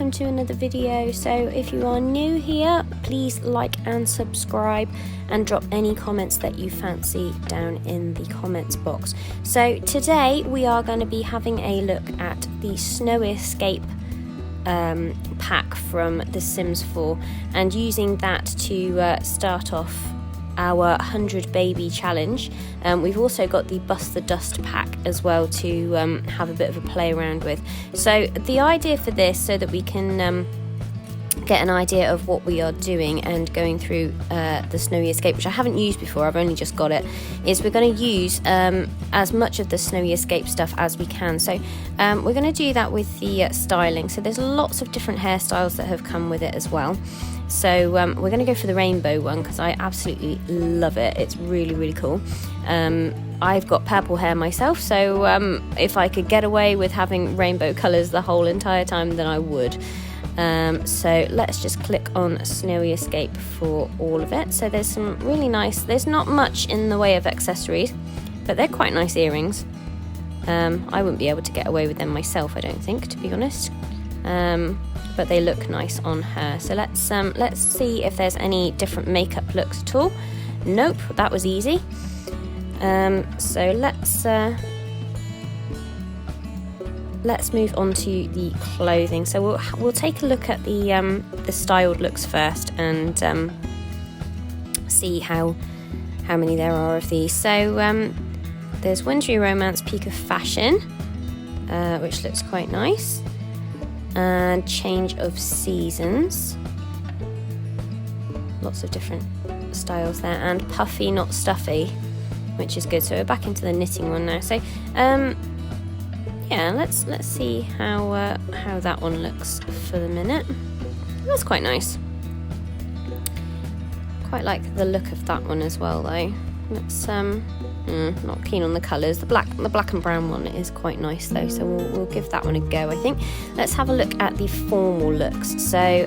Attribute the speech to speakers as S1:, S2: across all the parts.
S1: welcome to another video. So if you are new here, please like and subscribe and drop any comments that you fancy down in the comments box. So today we are going to be having a look at the Snowy Escape pack from The Sims 4 and using that to start off our 100 baby challenge. We've also got the Bust the Dust pack as well to have a bit of a play around with. So the idea for this, so that we can get an idea of what we are doing and going through the Snowy Escape, which I haven't used before, I've only just got it, is we're going to use as much of the Snowy Escape stuff as we can. So we're going to do that with the styling. So there's lots of different hairstyles that have come with it as well. So we're going to go for the rainbow one because I absolutely love it. It's really, really cool. I've got purple hair myself, so if I could get away with having rainbow colours the whole entire time, then I would. So let's just click on Snowy Escape for all of it. So there's some really nice, there's not much in the way of accessories, but they're quite nice earrings. I wouldn't be able to get away with them myself, I don't think, to be honest. But they look nice on her. So let's see if there's any different makeup looks at all. Nope, that was easy. So let's move on to the clothing. So we'll take a look at the styled looks first and see how many there are of these. So there's Wintry Romance Peak of Fashion, which looks quite nice. And Change of Seasons, lots of different styles there, and Puffy Not Stuffy, which is good. So we're back into the knitting one now. So yeah, let's see how that one looks for the minute. That's quite nice. Quite like the look of that one as well, though. Let's not keen on the colours. The black and brown one is quite nice though, so we'll give that one a go, I think. Let's have a look at the formal looks. So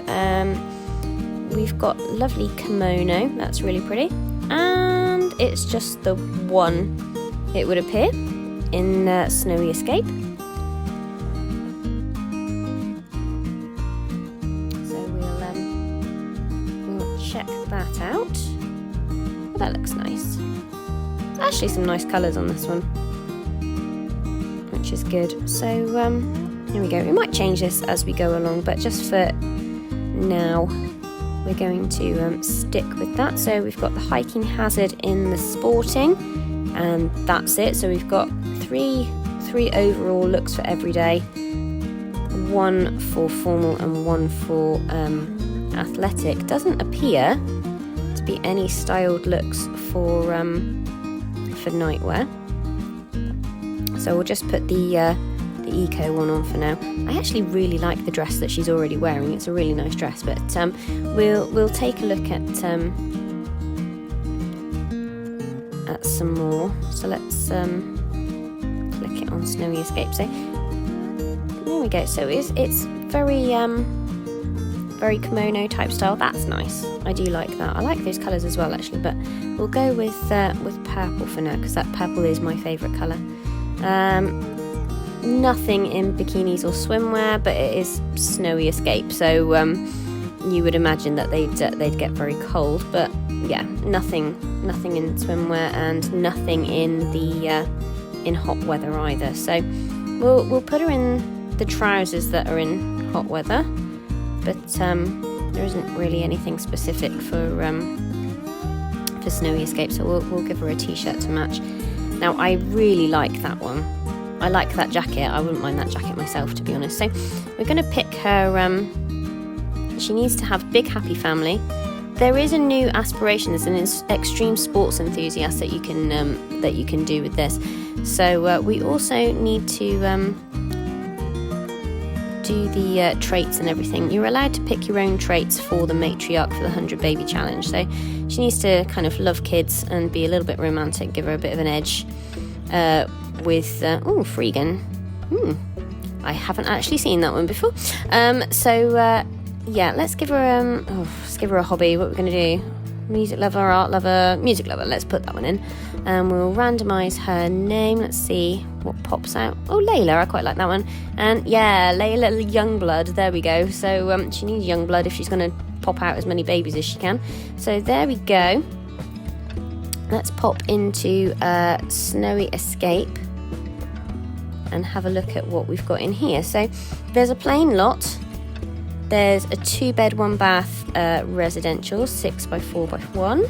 S1: we've got lovely kimono, that's really pretty, and it's just the one, it would appear, in Snowy Escape. So we'll check that out. Oh, that looks nice. Actually some nice colours on this one, which is good. So here we go. We might change this as we go along, but just for now we're going to stick with that. So we've got the Hiking Hazard in the sporting, and that's it. So we've got three overall looks for everyday, one for formal and one for athletic. Doesn't appear to be any styled looks for nightwear, so we'll just put the eco one on for now. I actually really like the dress that she's already wearing. It's a really nice dress, but we'll take a look at some more. So let's click it on Snowy Escape. So there we go. So it's very kimono type style. That's nice. I do like that. I like those colours as well, actually, but we'll go with purple for now because that purple is my favourite colour. Nothing in bikinis or swimwear, but it is Snowy Escape, so you would imagine that they'd get very cold. But yeah, nothing in swimwear and nothing in the in hot weather either. So we'll put her in the trousers that are in hot weather. But there isn't really anything specific for Snowy Escape, so we'll give her a t-shirt to match. Now I really like that one. I like that jacket. I wouldn't mind that jacket myself, to be honest. So we're going to pick her. She needs to have big happy family. There is a new aspiration. There's an extreme sports enthusiast that you can do with this. So we also need to do the traits and everything. You're allowed to pick your own traits for the matriarch for the 100 baby challenge. So she needs to kind of love kids and be a little bit romantic, give her a bit of an edge with Freegan. I haven't actually seen that one before. So yeah, let's give her a hobby. What we're going to do, music lover, art lover, music lover. Let's put that one in. And we'll randomise her name. Let's see what pops out. Oh, Layla, I quite like that one. And yeah, Layla Youngblood, there we go. So she needs Youngblood if she's going to pop out as many babies as she can. So there we go. Let's pop into Snowy Escape and have a look at what we've got in here. So there's a plain lot. There's a 2-bed, 1-bath residential, 6x4x1,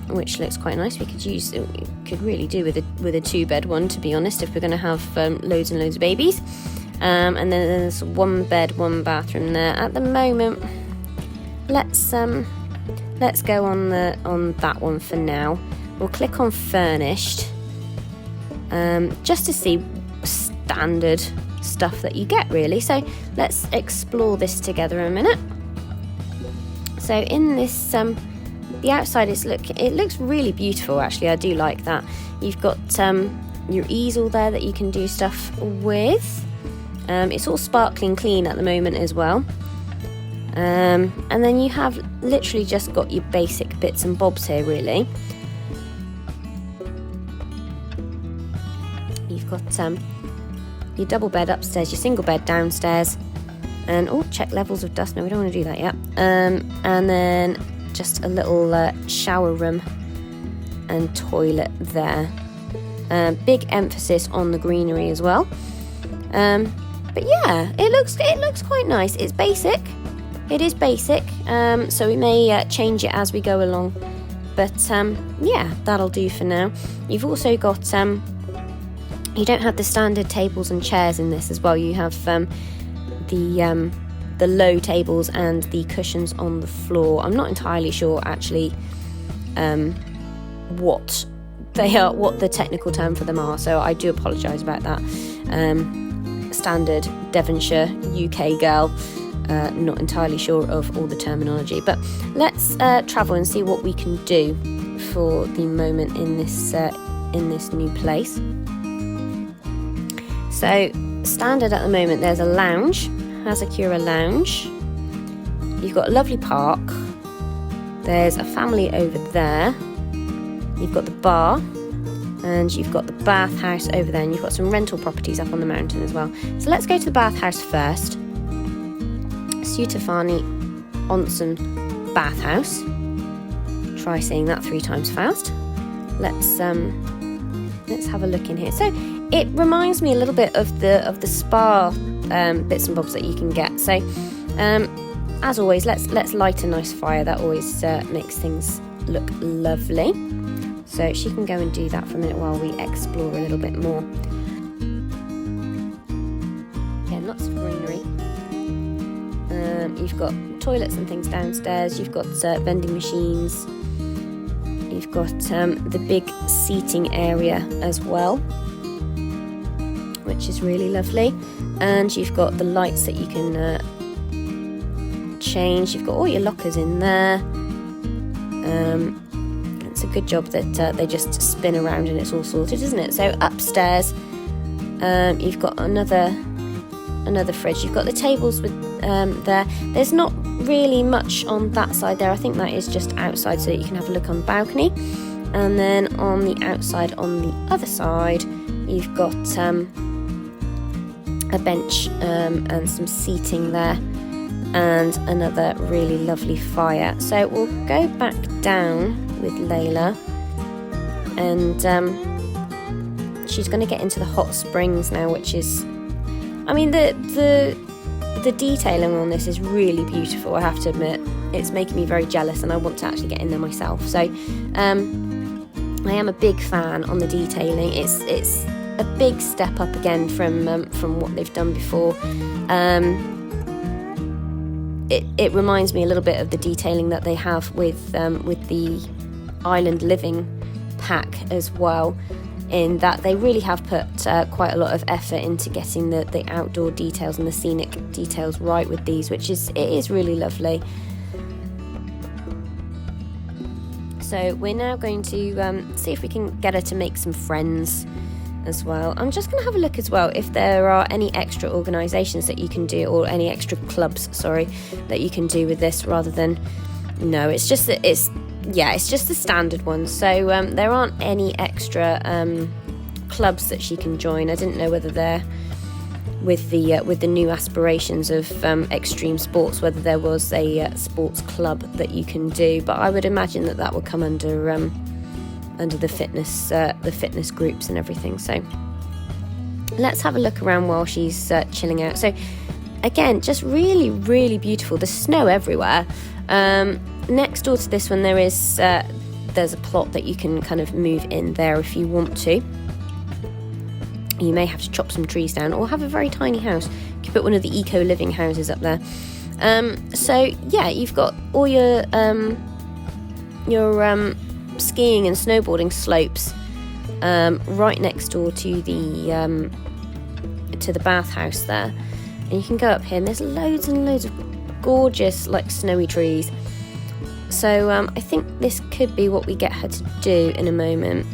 S1: which looks quite nice. We could really do with a 2-bed one, to be honest, if we're going to have loads and loads of babies. And then there's 1-bed, 1-bathroom there. At the moment, let's go on that one for now. We'll click on furnished, just to see standard stuff that you get, really. So let's explore this together a minute. So in this, the outside it looks really beautiful, actually. I do like that. You've got your easel there that you can do stuff with. It's all sparkling clean at the moment as well. And then you have literally just got your basic bits and bobs here, really. You've got your double bed upstairs, your single bed downstairs, and check levels of dust. No, we don't want to do that yet. And then just a little shower room and toilet there. Big emphasis on the greenery as well. But yeah, it looks quite nice. It's basic. It is basic. So we may change it as we go along. But yeah, that'll do for now. You've also got you don't have the standard tables and chairs in this as well. You have the low tables and the cushions on the floor. I'm not entirely sure actually what they are, what the technical term for them are, so I do apologise about that. Standard Devonshire UK girl, not entirely sure of all the terminology, but let's travel and see what we can do for the moment in this new place. So standard at the moment, there's a lounge, Hazakura lounge. You've got a lovely park. There's a family over there. You've got the bar, and you've got the bathhouse over there, and you've got some rental properties up on the mountain as well. So let's go to the bathhouse first. Sutafani Onsen Bathhouse. Try saying that 3 times fast. Let's have a look in here. So it reminds me a little bit of the spa bits and bobs that you can get. So as always, let's light a nice fire. That always makes things look lovely. So she can go and do that for a minute while we explore a little bit more. Yeah, lots of greenery. You've got toilets and things downstairs. You've got vending machines. You've got the big seating area as well, which is really lovely. And you've got the lights that you can change. You've got all your lockers in there. It's a good job that they just spin around and it's all sorted, isn't it? So upstairs, you've got another fridge. You've got the tables with there. There's not really much on that side there. I think that is just outside so that you can have a look on the balcony. And then on the outside, on the other side, you've got a bench and some seating there, and another really lovely fire. So we'll go back down with Layla, and she's going to get into the hot springs now, which is, I mean, the detailing on this is really beautiful, I have to admit. It's making me very jealous, and I want to actually get in there myself. So I am a big fan on the detailing. It's a big step up again from what they've done before. It reminds me a little bit of the detailing that they have with the Island Living pack as well, in that they really have put quite a lot of effort into getting the outdoor details and the scenic details right with these, it is really lovely. So we're now going to see if we can get her to make some friends as well. I'm just going to have a look as well if there are any extra organisations that you can do, or any extra clubs, sorry, that you can do with this, rather than No, it's just that it's just the standard one. So there aren't any extra clubs that she can join. I didn't know whether they're with the new aspirations of extreme sports, whether there was a sports club that you can do, but I would imagine that would come under the fitness groups and everything. So let's have a look around while she's chilling out. So again, just really, really beautiful. There's snow everywhere. Next door to this one, there's a plot that you can kind of move in there if you want to. You may have to chop some trees down or have a very tiny house. You could put one of the eco-living houses up there. So yeah, you've got all your skiing and snowboarding slopes right next door to the bathhouse there, and you can go up here and there's loads and loads of gorgeous like snowy trees. So I think this could be what we get her to do in a moment.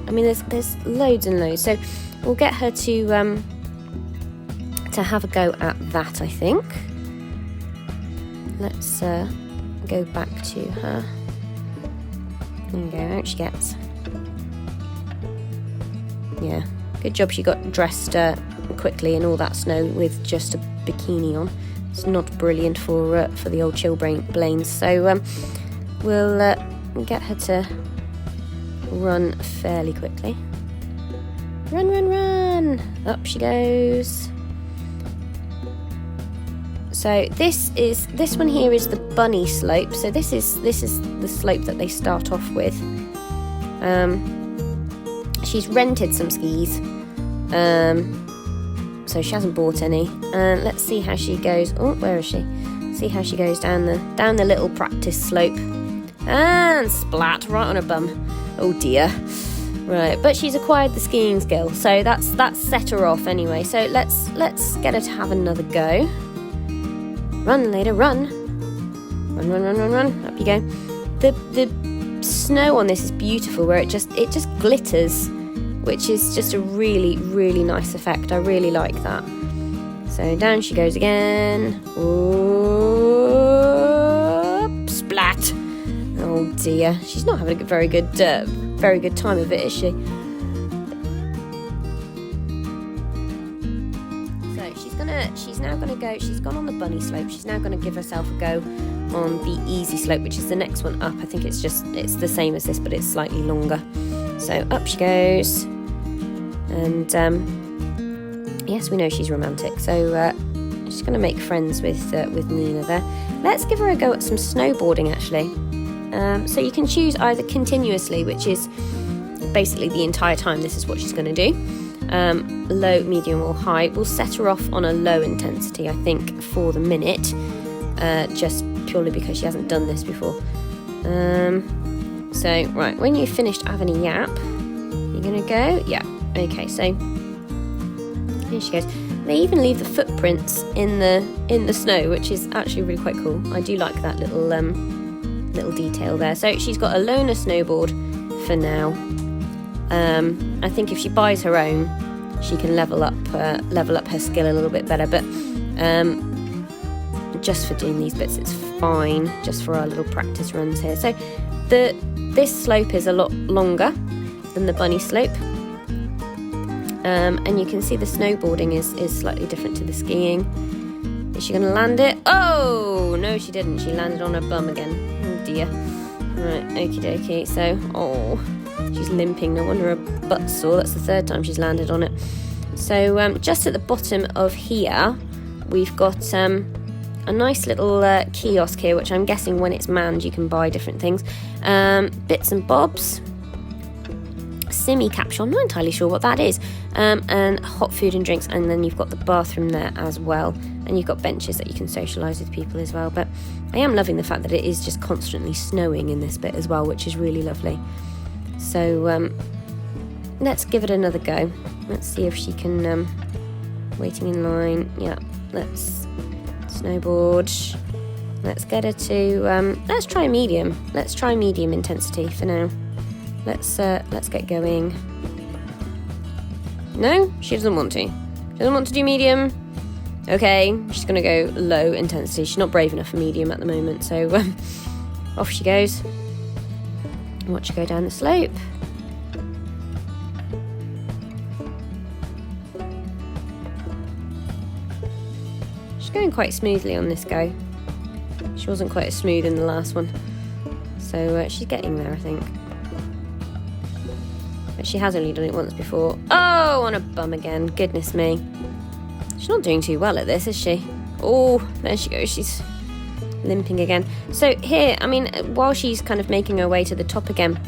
S1: I mean, there's loads and loads, so we'll get her to have a go at that, I think. Let's go back to her. There you go, out she gets. Yeah, good job she got dressed quickly in all that snow with just a bikini on. It's not brilliant for the old chilblains, so we'll get her to run fairly quickly. Run, run, run! Up she goes. So this one here is the bunny slope. So this is the slope that they start off with. She's rented some skis, so she hasn't bought any. And let's see how she goes. Oh, where is she? See how she goes down the little practice slope, and splat right on her bum. Oh dear. Right, but she's acquired the skiing skill, so that's set her off anyway. So let's get her to have another go. Run, Leda, run. Run, run, run, run, run. Up you go. The snow on this is beautiful, where it just glitters, which is just a really, really nice effect. I really like that. So down she goes again. Ooh, splat. Oh dear, she's not having a very good time of it, is she? So she's now gonna go. She's gone on the bunny slope. She's now gonna give herself a go on the easy slope, which is the next one up. I think it's the same as this, but it's slightly longer. So up she goes, and yes, we know she's romantic. So she's gonna make friends with Nina there. Let's give her a go at some snowboarding, actually. So you can choose either continuously, which is basically the entire time. This is what she's going to do. Low, medium or high. We'll set her off on a low intensity, I think, for the minute, just purely because she hasn't done this before. So, right, when you've finished having a yap, you're going to go, yeah, okay, so here she goes. They even leave the footprints in the snow, which is actually really quite cool. I do like that little detail there. So she's got a loaner snowboard for now. I think if she buys her own, she can level up her skill a little bit better, but just for doing these bits it's fine, just for our little practice runs here. So this slope is a lot longer than the bunny slope, and you can see the snowboarding is slightly different to the skiing. Is she going to land it? Oh no, she didn't. She landed on her bum again. Oh dear. Right, okie dokie. So, she's limping. No wonder her butt's sore. That's the third time she's landed on it. So just at the bottom of here, we've got a nice little kiosk here, which I'm guessing when it's manned you can buy different things. Bits and bobs. Simmy capsule, I'm not entirely sure what that is. And hot food and drinks, and then you've got the bathroom there as well. And you've got benches that you can socialise with people as well. But I am loving the fact that it is just constantly snowing in this bit as well, which is really lovely. So let's give it another go. Let's see if she can, waiting in line, yeah, let's snowboard. Let's get her to, let's try medium. Let's try medium intensity for now. Let's get going. No, she doesn't want to. She doesn't want to do medium. Okay, she's going to go low intensity. She's not brave enough for medium at the moment, so off she goes. Watch her go down the slope. She's going quite smoothly on this go. She wasn't quite as smooth in the last one. So she's getting there, I think. But she has only done it once before. Oh, on a bum again. Goodness me. She's not doing too well at this, is she? Oh, there she goes. She's limping again. So here, I mean, while she's kind of making her way to the top again,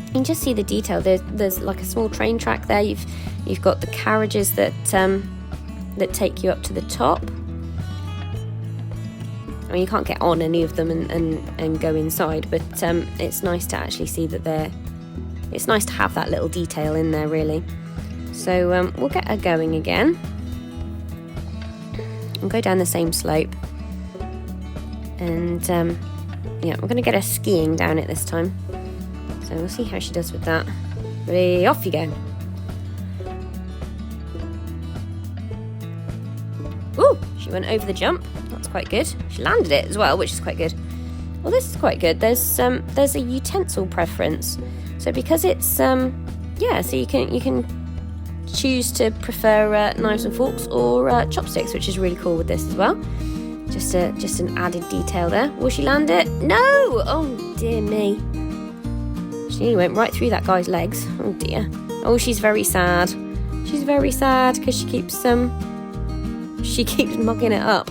S1: you can just see the detail. There's like a small train track there. You've got the carriages that take you up to the top. I mean, you can't get on any of them and go inside, but it's nice to actually see that it's nice to have that little detail in there, really. So we'll get her going again. And go down the same slope. And yeah, we're going to get her skiing down it this time. So we'll see how she does with that. Ready, off you go. Ooh, she went over the jump. That's quite good. She landed it as well, which is quite good. Well, this is quite good. There's a utensil preference. So because it's yeah, so you can choose to prefer knives and forks or chopsticks, which is really cool with this as well. Just an added detail there. Will she land it? No! Oh dear me. She nearly went right through that guy's legs. Oh dear. Oh, she's very sad. She's very sad because she keeps mugging it up.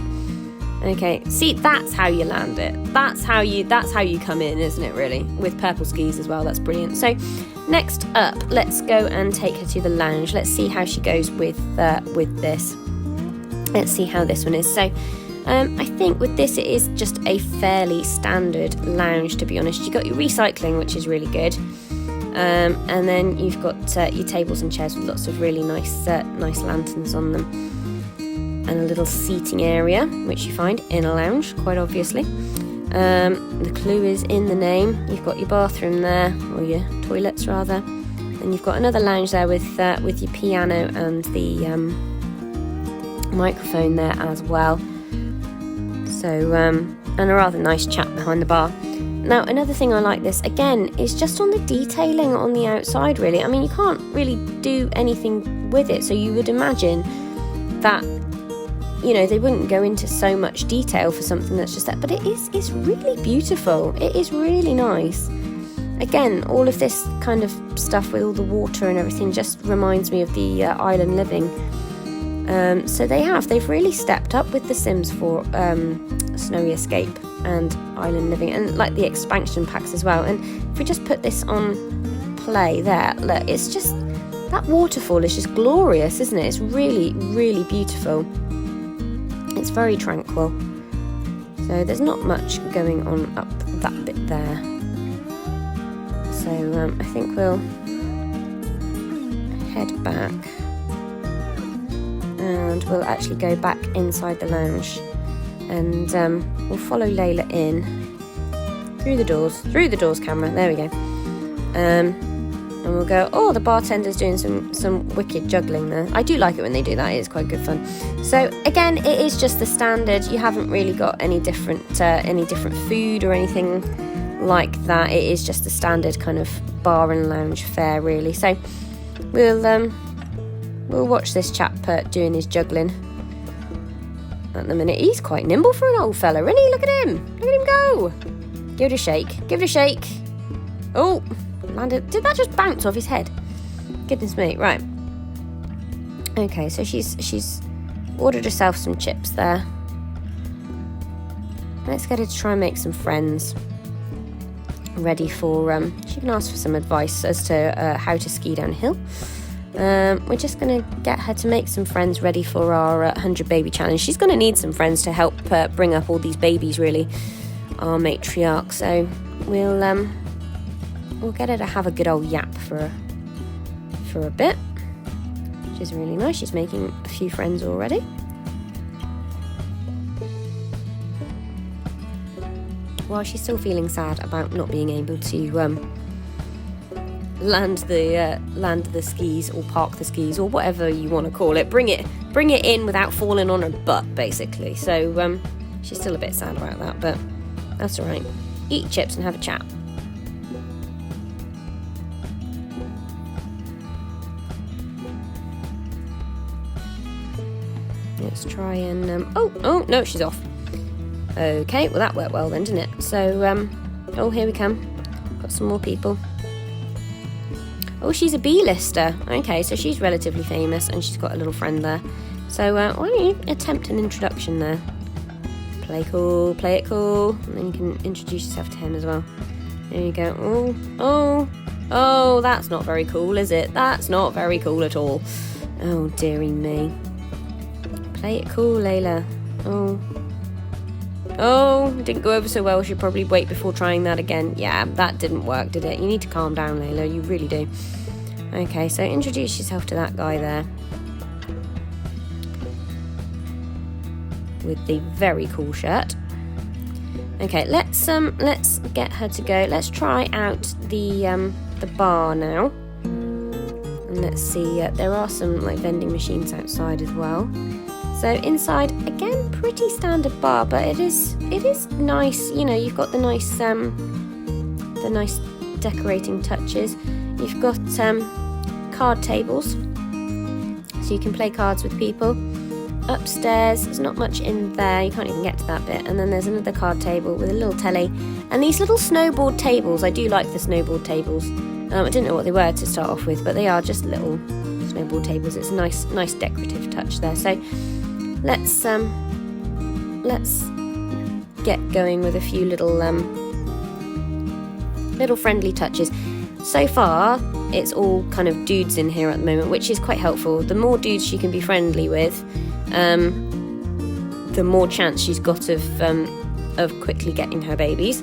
S1: Okay, see, that's how you land it. That's how you come in, isn't it, really? With purple skis as well. That's brilliant. So next up, let's go and take her to the lounge. Let's see how she goes with this. Let's see how this one is. So I think with this it is just a fairly standard lounge, to be honest. You've got your recycling, which is really good. And then you've got your tables and chairs with lots of really nice lanterns on them. And a little seating area, which you find in a lounge, quite obviously. The clue is in the name. You've got your bathroom there, or your toilets rather. And you've got another lounge there with your piano and the microphone there as well. So, and a rather nice chat behind the bar. Now, another thing I like this, again, is just on the detailing on the outside, really. I mean, you can't really do anything with it, so you would imagine that, you know, they wouldn't go into so much detail for something that's just that, but it's really beautiful. It is really nice. Again, all of this kind of stuff with all the water and everything just reminds me of the Island Living. So they've really stepped up with The Sims for Snowy Escape and Island Living, and like the expansion packs as well. And if we just put this on play there, look, it's just, that waterfall is just glorious, isn't it? It's really, really beautiful. It's very tranquil. So there's not much going on up that bit there. So I think we'll head back and we'll actually go back inside the lounge, and we'll follow Layla in through the doors camera, there we go. And we'll go, oh, the bartender's doing some wicked juggling there. I do like it when they do that, it is quite good fun. So again, it is just the standard. You haven't really got any different food or anything like that. It is just the standard kind of bar and lounge fare, really. So we'll watch this chap doing his juggling at the minute. He's quite nimble for an old fella, isn't he? Look at him go. Give it a shake. Oh, landed. Did that just bounce off his head? Goodness me. Right. Okay, so she's ordered herself some chips there. Let's get her to try and make some friends. Ready for she can ask for some advice as to how to ski downhill. We're just going to get her to make some friends ready for our 100 baby challenge. She's going to need some friends to help bring up all these babies, really, our matriarch. So we'll get her to have a good old yap for a bit, which is really nice. She's making a few friends already. While she's still feeling sad about not being able to land the skis or park the skis or whatever you want to call it. Bring it in without falling on her butt, basically. So she's still a bit sad about that, but that's all right. Eat chips and have a chat. Let's try and oh no, she's off. Okay, well that worked well then, didn't it? So oh, here we come. Got some more people. Oh, she's a B-lister. Okay, so she's relatively famous and she's got a little friend there. So why don't you attempt an introduction there? Play cool, play it cool, and then you can introduce yourself to him as well. There you go. Oh, that's not very cool, is it? That's not very cool at all. Oh, dearie me. Play it cool, Layla. Oh, didn't go over so well. Should probably wait before trying that again. Yeah, that didn't work, did it? You need to calm down, Layla. You really do. Okay, so introduce yourself to that guy there. With the very cool shirt. Okay, let's get her to go. Let's try out the bar now. And let's see. There are some like vending machines outside as well. So inside, again, pretty standard bar, but it is nice. You know, you've got the nice decorating touches. You've got card tables, so you can play cards with people. Upstairs, there's not much in there. You can't even get to that bit. And then there's another card table with a little telly, and these little snowboard tables. I do like the snowboard tables. I didn't know what they were to start off with, but they are just little snowboard tables. It's a nice decorative touch there. So let's get going with a few little friendly touches. So far, it's all kind of dudes in here at the moment, which is quite helpful. The more dudes she can be friendly with, the more chance she's got of quickly getting her babies.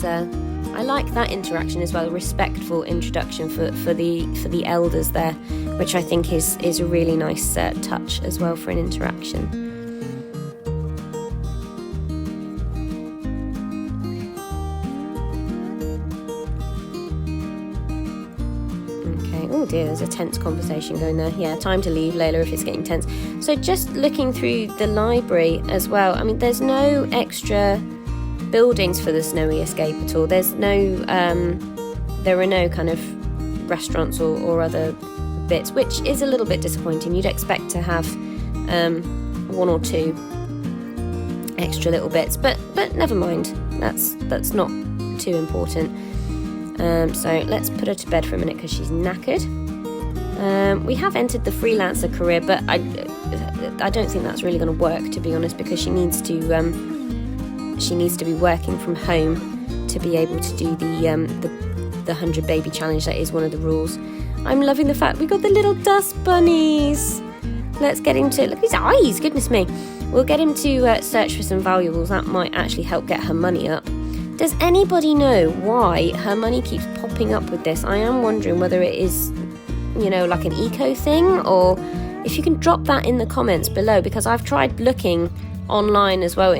S1: I like that interaction as well, a respectful introduction for the elders there, which I think is a really nice touch as well for an interaction. Okay, oh dear, there's a tense conversation going there. Yeah, time to leave, Layla, if it's getting tense. So just looking through the library as well, I mean, there's no extra buildings for the Snowy Escape at all. There's no there are no kind of restaurants or other bits, which is a little bit disappointing. You'd expect to have one or two extra little bits, but never mind, that's not too important. So let's put her to bed for a minute because she's knackered. We have entered the freelancer career, but I don't think that's really going to work, to be honest, because she needs to be working from home to be able to do the 100 baby challenge. That is one of the rules. I'm loving the fact we got the little dust bunnies. Let's get him to look at his eyes. Goodness me. We'll get him to search for some valuables. That might actually help get her money up. Does anybody know why her money keeps popping up with this? I am wondering whether it is, you know, like an eco thing, or if you can drop that in the comments below, because I've tried looking online as well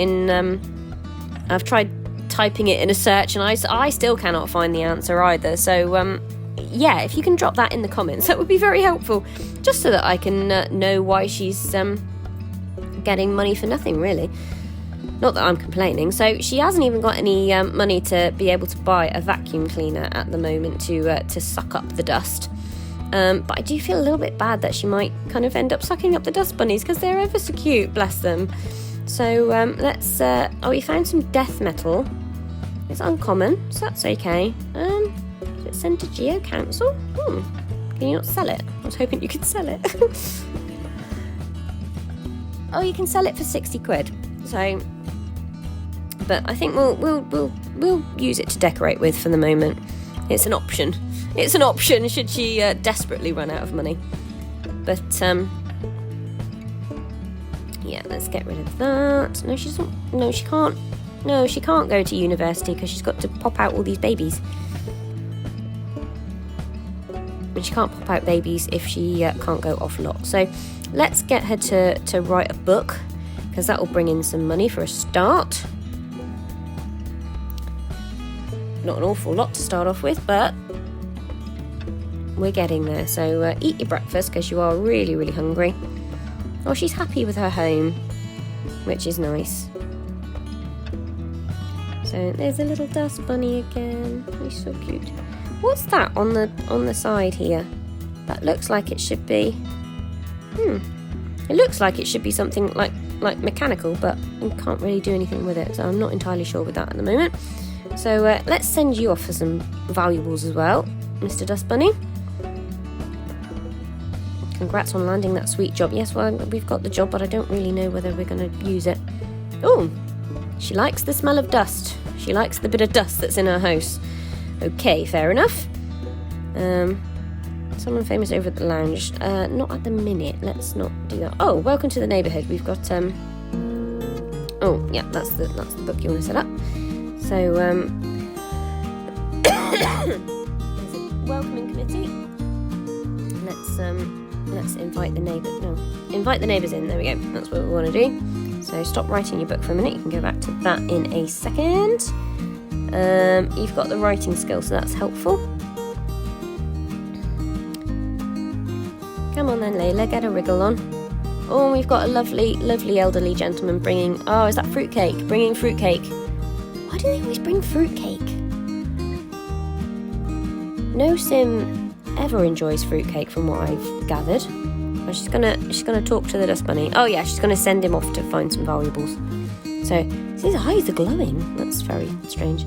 S1: I've tried typing it in a search and I still cannot find the answer either. So yeah, if you can drop that in the comments, that would be very helpful, just so that I can know why she's getting money for nothing, really. Not that I'm complaining. So she hasn't even got any money to be able to buy a vacuum cleaner at the moment to suck up the dust. But I do feel a little bit bad that she might kind of end up sucking up the dust bunnies, because they're ever so cute, bless them. So let's we found some death metal. It's uncommon, so that's okay. Is it sent to Geo Council? Can you not sell it? I was hoping you could sell it. Oh, you can sell it for 60 quid. So, but I think we'll use it to decorate with for the moment. It's an option. It's an option should she desperately run out of money. But yeah, let's get rid of that. No, she doesn't. No, she can't. No, she can't go to university because she's got to pop out all these babies. And she can't pop out babies if she can't go off lot. So let's get her to write a book, because that will bring in some money for a start. not an awful lot to start off with, but we're getting there. So eat your breakfast because you are really, really hungry. Oh, she's happy with her home, which is nice. So there's a little dust bunny again. He's so cute. What's that on the side here? That looks like it should be. It looks like it should be something like mechanical, but you can't really do anything with it. So I'm not entirely sure with that at the moment. So let's send you off for some valuables as well, Mr. Dust Bunny. Congrats on landing that sweet job. Yes, well, we've got the job, but I don't really know whether we're going to use it. Oh, she likes the smell of dust. She likes the bit of dust that's in her house. Okay, fair enough. Someone famous over at the lounge. Not at the minute. Let's not do that. Oh, welcome to the neighbourhood. We've got oh, yeah, that's the book you want to set up. So there's a welcoming committee. Let's invite the neighbours in. There we go. That's what we want to do. So stop writing your book for a minute. You can go back to that in a second. You've got the writing skill, so that's helpful. Come on then, Layla, get a wriggle on. Oh, we've got a lovely, lovely elderly gentleman bringing. Oh, is that fruitcake? Bringing fruitcake. Why do they always bring fruitcake? No sim ever enjoys fruitcake, from what I've gathered. Oh, she's gonna talk to the dust bunny. Oh yeah, she's gonna send him off to find some valuables. So his eyes are glowing. That's very strange.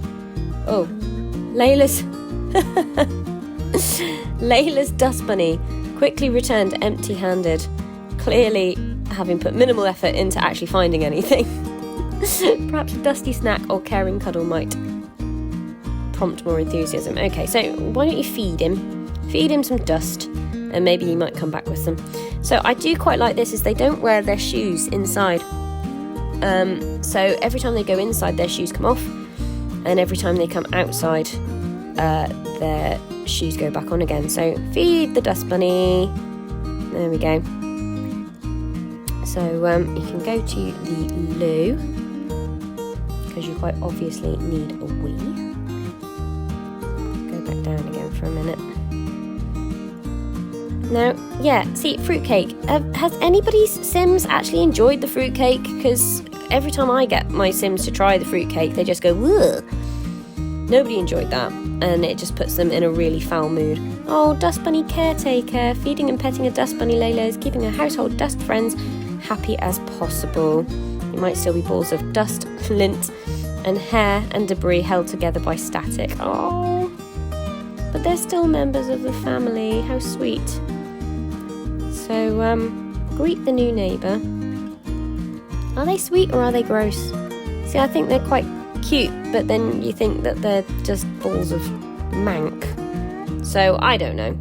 S1: Oh, Layla's Layla's dust bunny quickly returned empty-handed, clearly having put minimal effort into actually finding anything. Perhaps a dusty snack or caring cuddle might prompt more enthusiasm. Okay, so why don't you feed him? Feed him some dust, and maybe he might come back with some. So I do quite like this, is they don't wear their shoes inside. So every time they go inside, their shoes come off, and every time they come outside, their shoes go back on again. So feed the dust bunny. There we go. So you can go to the loo because you quite obviously need a wee. Go back down again for a minute. Now, yeah, see, fruitcake. Has anybody's Sims actually enjoyed the fruitcake? Because every time I get my Sims to try the fruitcake, they just go, ugh. Nobody enjoyed that, and it just puts them in a really foul mood. Oh, dust bunny caretaker. Feeding and petting a dust bunny, Layla is keeping her household dust friends happy as possible. You might still be balls of dust, lint, and hair and debris held together by static. Oh, but they're still members of the family. How sweet. So, greet the new neighbour. Are they sweet or are they gross? See, I think they're quite cute, but then you think that they're just balls of mank. So I don't know.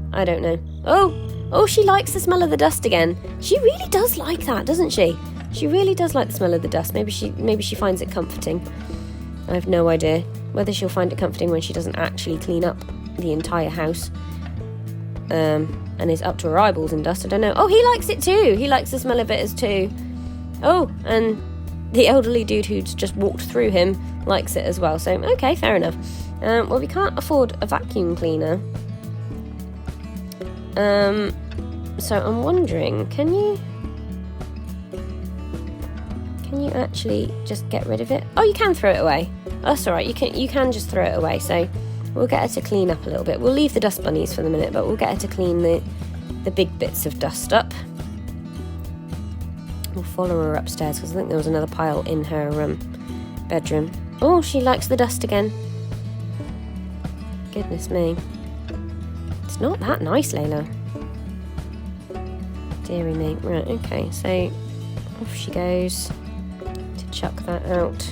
S1: Oh, she likes the smell of the dust again. She really does like that, doesn't she? She really does like the smell of the dust. Maybe she finds it comforting. I have no idea whether she'll find it comforting when she doesn't actually clean up the entire house, and is up to her eyeballs in dust. I don't know. Oh, he likes it too. He likes the smell of it as too. Oh, and the elderly dude who's just walked through him likes it as well. So, okay, fair enough. Well, we can't afford a vacuum cleaner. So I'm wondering, can you actually just get rid of it? Oh, you can throw it away. Oh, that's all right. You can just throw it away. So we'll get her to clean up a little bit. We'll leave the dust bunnies for the minute, but we'll get her to clean the big bits of dust up. We'll follow her upstairs because I think there was another pile in her bedroom. Oh, she likes the dust again. Goodness me. It's not that nice, Layla. Deary me. Right, okay, so off she goes to chuck that out.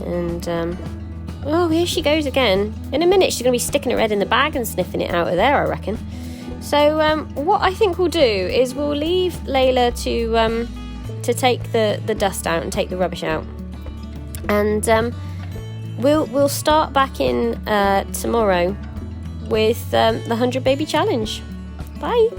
S1: And, oh, here she goes again. In a minute, she's going to be sticking her head in the bag and sniffing it out of there, I reckon. So, what I think we'll do is we'll leave Layla to take the dust out and take the rubbish out. And, we'll start back in tomorrow with the 100 Baby Challenge. Bye!